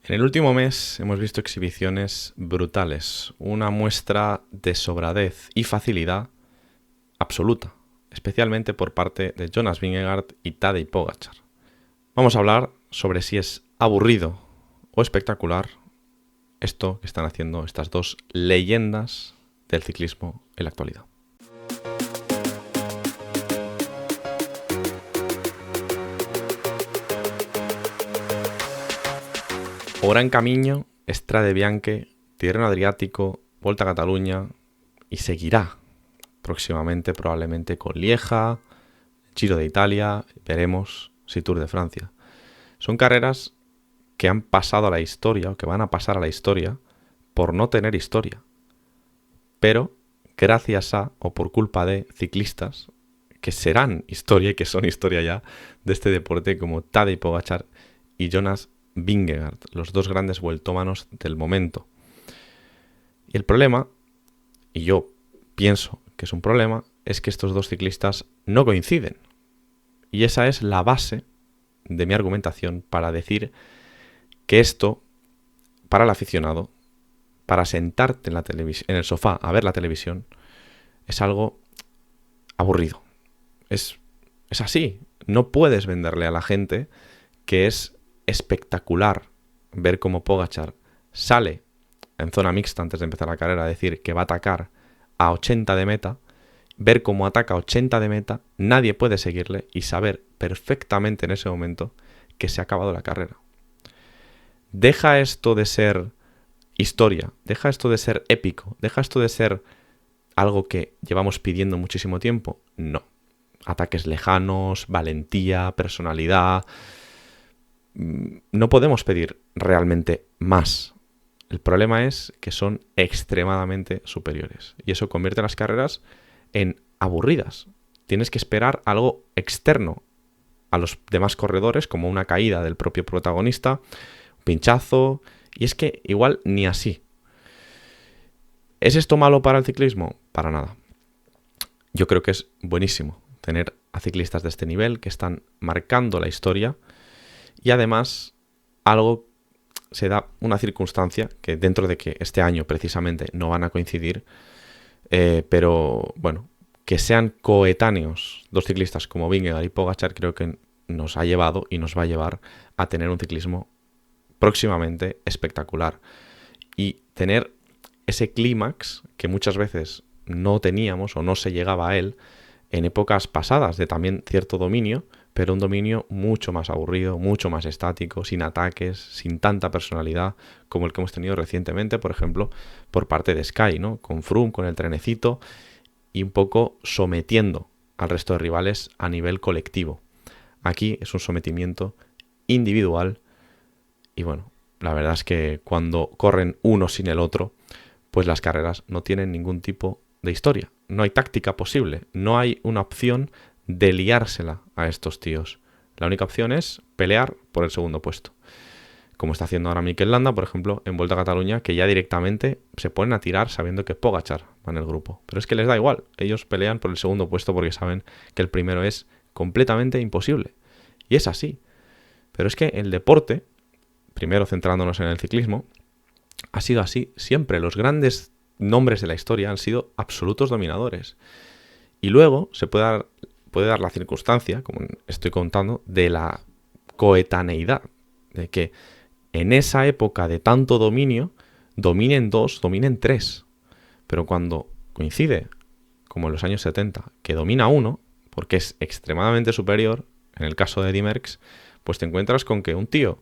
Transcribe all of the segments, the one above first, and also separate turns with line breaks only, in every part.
En el último mes hemos visto exhibiciones brutales, una muestra de sobradez y facilidad absoluta, especialmente por parte de Jonas Vingegaard y Tadej Pogačar. Vamos a hablar sobre si es aburrido o espectacular esto que están haciendo estas dos leyendas del ciclismo en la actualidad. Gran Camino, Strade Bianche, Tirreno Adriático, Volta a Cataluña y seguirá próximamente probablemente con Lieja, Giro de Italia, veremos si Tour de Francia. Son carreras que han pasado a la historia o que van a pasar a la historia por no tener historia, pero gracias a o por culpa de ciclistas que serán historia y que son historia ya de este deporte como Tadej Pogačar y Jonas Vingegaard, los dos grandes vueltómanos del momento. Y el problema, y yo pienso que es un problema, es que estos dos ciclistas no coinciden. Y esa es la base de mi argumentación para decir que esto, para el aficionado, para sentarte en el sofá a ver la televisión, es algo aburrido. Es así. No puedes venderle a la gente que es espectacular ver cómo Pogačar sale en zona mixta antes de empezar la carrera a decir que va a atacar a 80 de meta, ver cómo ataca a 80 de meta, nadie puede seguirle y saber perfectamente en ese momento que se ha acabado la carrera. Deja esto de ser historia, deja esto de ser épico, deja esto de ser algo que llevamos pidiendo muchísimo tiempo. No. Ataques lejanos, valentía, personalidad. No podemos pedir realmente más. El problema es que son extremadamente superiores. Y eso convierte las carreras en aburridas. Tienes que esperar algo externo a los demás corredores, como una caída del propio protagonista, un pinchazo. Y es que igual ni así. ¿Es esto malo para el ciclismo? Para nada. Yo creo que es buenísimo tener a ciclistas de este nivel que están marcando la historia. Y además, se da una circunstancia que dentro de que este año precisamente no van a coincidir, pero bueno, que sean coetáneos dos ciclistas como Vingegaard y Pogačar creo que nos ha llevado y nos va a llevar a tener un ciclismo próximamente espectacular. Y tener ese clímax que muchas veces no teníamos o no se llegaba a él en épocas pasadas de también cierto dominio, pero un dominio mucho más aburrido, mucho más estático, sin ataques, sin tanta personalidad como el que hemos tenido recientemente, por ejemplo, por parte de Sky, ¿no? Con Froome, con el trenecito y un poco sometiendo al resto de rivales a nivel colectivo. Aquí es un sometimiento individual y bueno, la verdad es que cuando corren uno sin el otro, pues las carreras no tienen ningún tipo de historia. No hay táctica posible, no hay una opción de liársela a estos tíos. La única opción es pelear por el segundo puesto. Como está haciendo ahora Mikel Landa, por ejemplo, en Volta a Cataluña, que ya directamente se ponen a tirar sabiendo que Pogačar va en el grupo. Pero es que les da igual. Ellos pelean por el segundo puesto porque saben que el primero es completamente imposible. Y es así. Pero es que el deporte, primero centrándonos en el ciclismo, ha sido así siempre. Los grandes nombres de la historia han sido absolutos dominadores. Y luego se puede dar la circunstancia, como estoy contando, de la coetaneidad, de que en esa época de tanto dominio, dominen dos, dominen tres. Pero cuando coincide, como en los años 70, que domina uno, porque es extremadamente superior, en el caso de Eddy Merckx, pues te encuentras con que un tío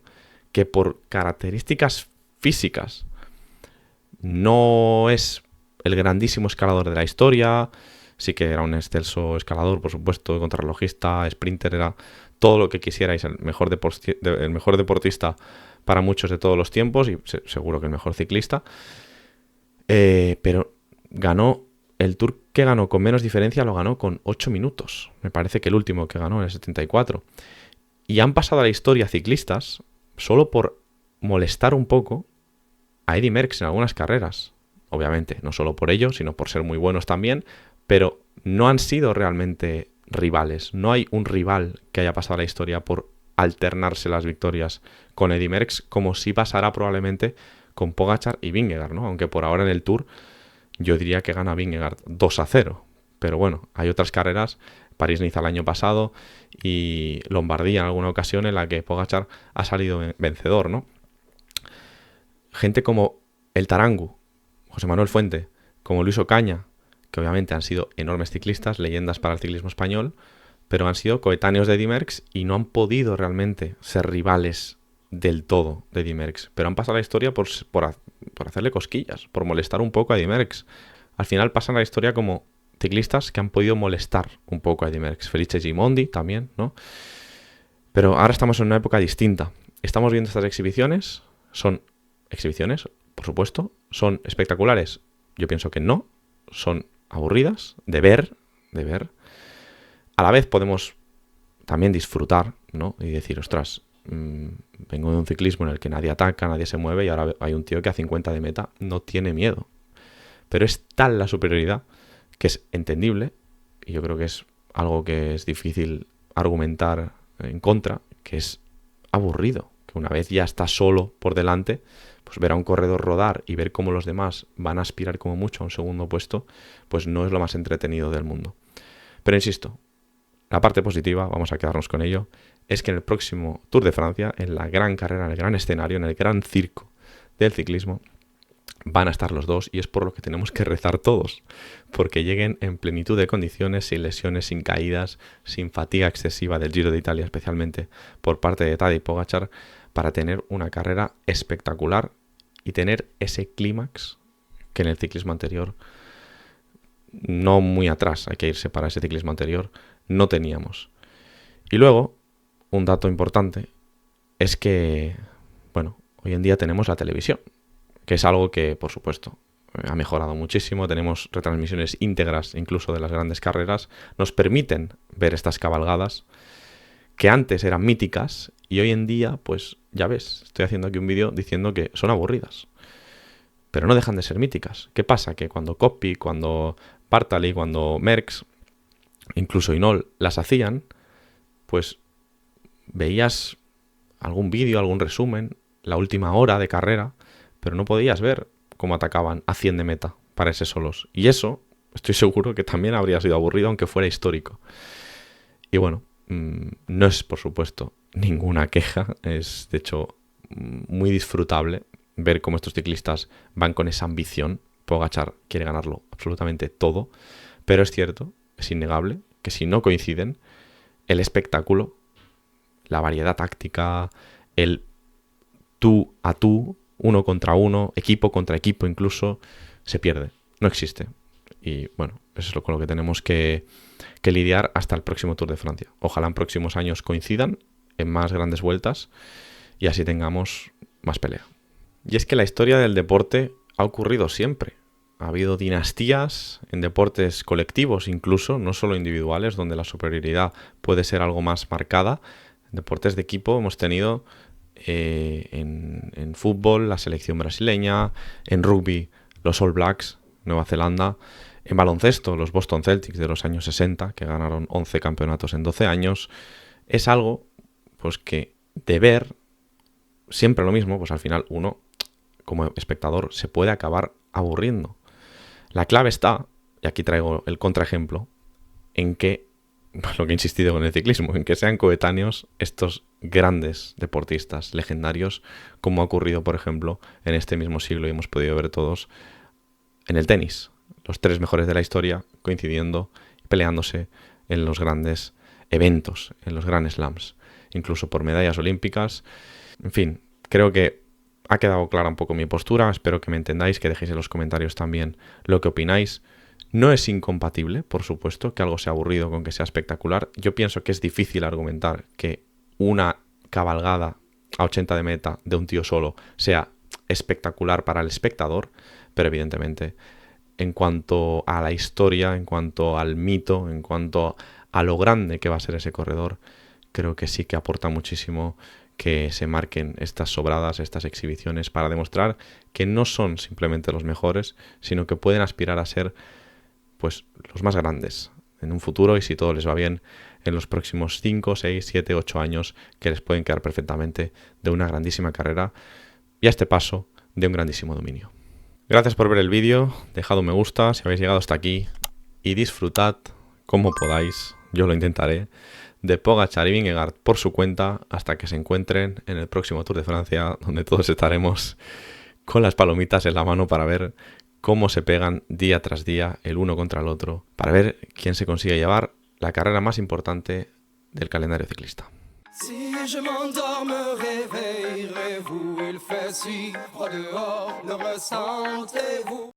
que por características físicas no es el grandísimo escalador de la historia, sí que era un excelso escalador, por supuesto, contrarrelojista, sprinter, era todo lo que quisierais, el mejor deportista para muchos de todos los tiempos y seguro que el mejor ciclista. Pero ganó el Tour que ganó con menos diferencia, lo ganó con 8 minutos. Me parece que el último que ganó en el 74. Y han pasado a la historia ciclistas solo por molestar un poco a Eddy Merckx en algunas carreras. Obviamente, no solo por ello, sino por ser muy buenos también, pero no han sido realmente rivales. No hay un rival que haya pasado a la historia por alternarse las victorias con Eddy Merckx, como si pasará probablemente con Pogačar y Vingegaard, ¿no? Aunque por ahora en el Tour yo diría que gana Vingegaard 2-0. Pero bueno, hay otras carreras, París-Niza el año pasado y Lombardía en alguna ocasión en la que Pogačar ha salido vencedor, ¿no? Gente como el Tarangu, José Manuel Fuente, como Luis Ocaña, que obviamente han sido enormes ciclistas, leyendas para el ciclismo español, pero han sido coetáneos de Eddy Merckx y no han podido realmente ser rivales del todo de Eddy Merckx, pero han pasado la historia por hacerle cosquillas, por molestar un poco a Eddy Merckx. Al final pasan la historia como ciclistas que han podido molestar un poco a Eddy Merckx. Felice Gimondi también, ¿no? Pero ahora estamos en una época distinta. Estamos viendo estas exhibiciones, son exhibiciones, por supuesto, son espectaculares. Yo pienso que no, son aburridas de ver. A la vez podemos también disfrutar, ¿no? Y decir, ostras, vengo de un ciclismo en el que nadie ataca, nadie se mueve y ahora hay un tío que a 50 de meta no tiene miedo. Pero es tal la superioridad que es entendible, y yo creo que es algo que es difícil argumentar en contra, que es aburrido, que una vez ya está solo por delante, pues ver a un corredor rodar y ver cómo los demás van a aspirar como mucho a un segundo puesto, pues no es lo más entretenido del mundo. Pero insisto, la parte positiva, vamos a quedarnos con ello, es que en el próximo Tour de Francia, en la gran carrera, en el gran escenario, en el gran circo del ciclismo, van a estar los dos y es por lo que tenemos que rezar todos, porque lleguen en plenitud de condiciones, sin lesiones, sin caídas, sin fatiga excesiva del Giro de Italia, especialmente por parte de Tadej Pogačar, para tener una carrera espectacular y tener ese clímax que en el ciclismo anterior, no muy atrás, hay que irse para ese ciclismo anterior, no teníamos. Y luego, un dato importante es que, bueno, hoy en día tenemos la televisión, que es algo que, por supuesto, ha mejorado muchísimo. Tenemos retransmisiones íntegras incluso de las grandes carreras. Nos permiten ver estas cabalgadas que antes eran míticas y hoy en día, pues ya ves, estoy haciendo aquí un vídeo diciendo que son aburridas. Pero no dejan de ser míticas. ¿Qué pasa? Que cuando Coppi, cuando Bartali, cuando Merckx, incluso Hinault las hacían, pues veías algún vídeo, algún resumen, la última hora de carrera, pero no podías ver cómo atacaban a 100 de meta para ese solos. Y eso, estoy seguro que también habría sido aburrido, aunque fuera histórico. Y bueno, no es, por supuesto, ninguna queja. Es, de hecho, muy disfrutable ver cómo estos ciclistas van con esa ambición. Pogačar quiere ganarlo absolutamente todo. Pero es cierto, es innegable, que si no coinciden, el espectáculo, la variedad táctica, el tú a tú, uno contra uno, equipo contra equipo incluso, se pierde, no existe. Y bueno, eso es con lo que tenemos que lidiar hasta el próximo Tour de Francia. Ojalá en próximos años coincidan en más grandes vueltas y así tengamos más pelea. Y es que la historia del deporte ha ocurrido siempre. Ha habido dinastías en deportes colectivos incluso, no solo individuales, donde la superioridad puede ser algo más marcada. En deportes de equipo hemos tenido en fútbol la selección brasileña, en rugby los All Blacks, Nueva Zelanda, en baloncesto los Boston Celtics de los años 60, que ganaron 11 campeonatos en 12 años. Es algo pues que de ver siempre lo mismo, pues al final uno como espectador se puede acabar aburriendo. La clave está, y aquí traigo el contraejemplo, en que, lo que he insistido con el ciclismo, en que sean coetáneos estos grandes deportistas legendarios, como ha ocurrido, por ejemplo, en este mismo siglo y hemos podido ver todos en el tenis. Los tres mejores de la historia coincidiendo y peleándose en los grandes eventos, en los Grand Slams, incluso por medallas olímpicas. En fin, creo que ha quedado clara un poco mi postura, espero que me entendáis, que dejéis en los comentarios también lo que opináis. No es incompatible, por supuesto, que algo sea aburrido con que sea espectacular. Yo pienso que es difícil argumentar que una cabalgada a 80 de meta de un tío solo sea espectacular para el espectador, pero evidentemente en cuanto a la historia, en cuanto al mito, en cuanto a lo grande que va a ser ese corredor, creo que sí que aporta muchísimo que se marquen estas sobradas, estas exhibiciones, para demostrar que no son simplemente los mejores, sino que pueden aspirar a ser pues los más grandes en un futuro y si todo les va bien en los próximos 5, 6, 7, 8 años que les pueden quedar perfectamente de una grandísima carrera y a este paso de un grandísimo dominio. Gracias por ver el vídeo, dejad un me gusta si habéis llegado hasta aquí y disfrutad como podáis, yo lo intentaré, de Pogačar y Vingegaard por su cuenta hasta que se encuentren en el próximo Tour de Francia, donde todos estaremos con las palomitas en la mano para ver cómo se pegan día tras día el uno contra el otro, para ver quién se consigue llevar la carrera más importante del calendario ciclista.
Si je m'endors, me réveillerez-vous, il fait si froid dehors, le ressentez-vous?